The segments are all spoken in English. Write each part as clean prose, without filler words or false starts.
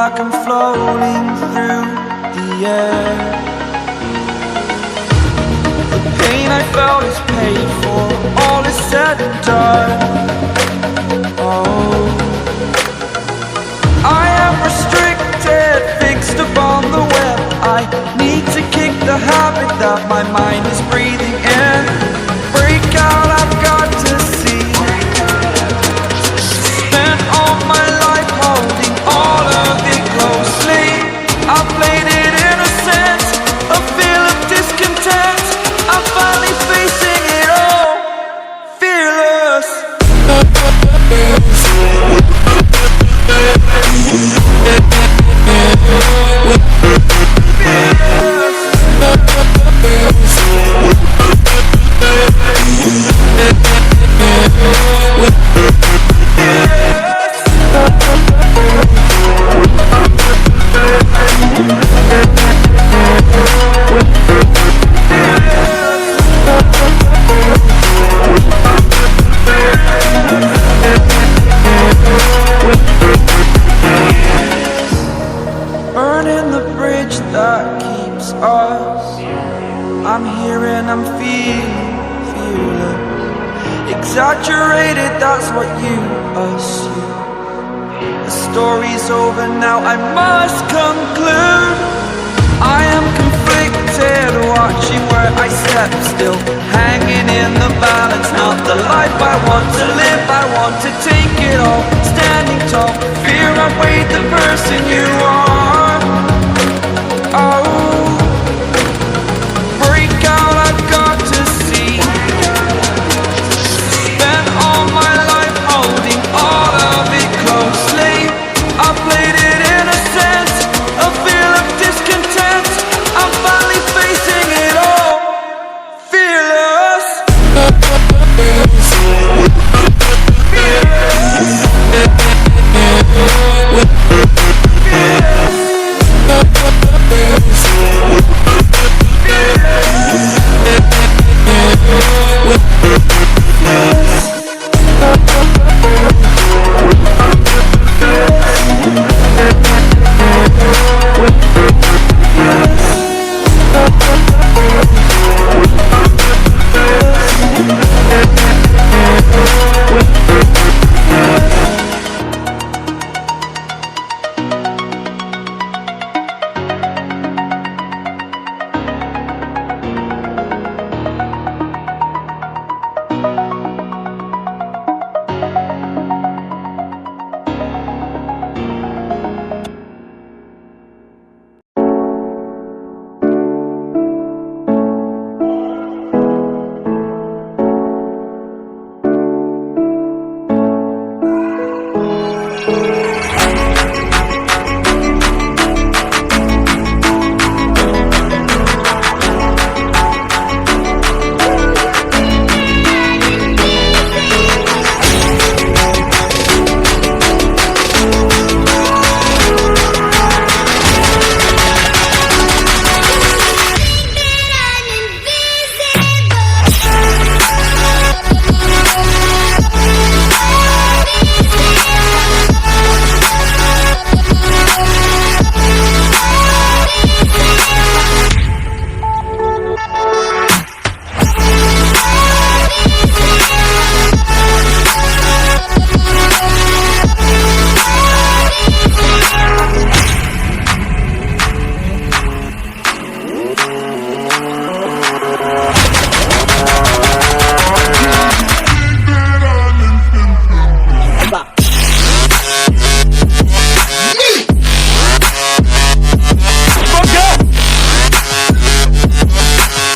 like I'm floating through the air. The pain I felt is paid for, all is said and done. Oh, I am restricted, fixed upon the web. I need to kick the habit that my mind is breathing in. Break out, I've got to see. Spent all my life holding all of it closely. I played it innocent, a feel of discontent. I'm finally facing it all, fearless. Burning the bridge that keeps us. I'm here and I'm feeling fearless. Exaggerated, that's what you assume. The story's over now, I must conclude. I am conflicted, watching where I step still, hanging in the balance. Not the life I want to live, I want to take it all. Standing tall, fear I weighed the person you are. Oh, break out, I've got to see. Spent all my life holding all of it closely. I played it innocent, a feel of discontent. I'm finally facing it all, fearless.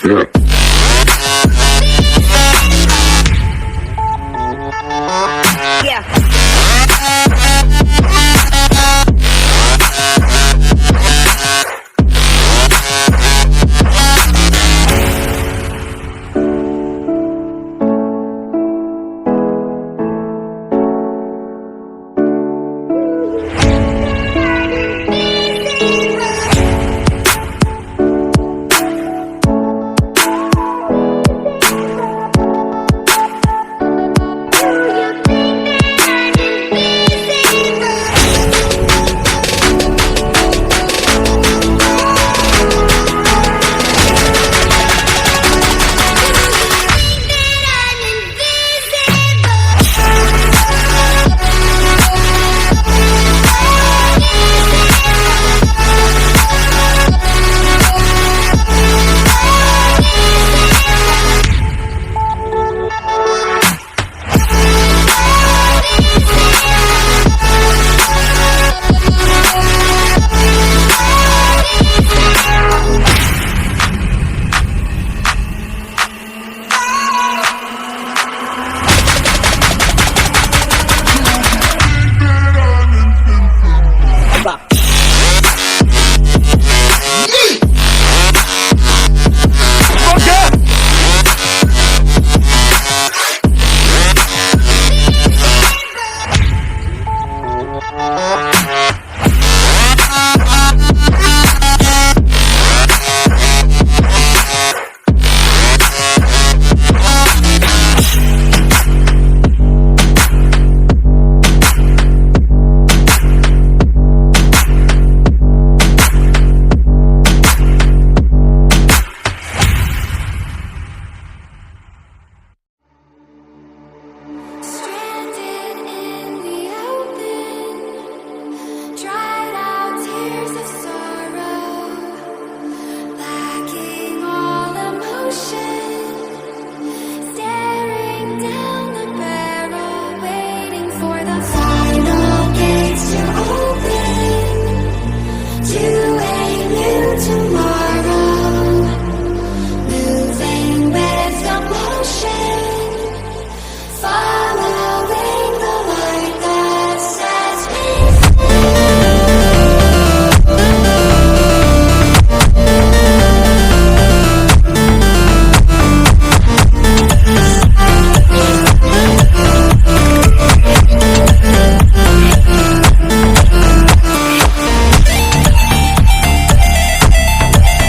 Yeah.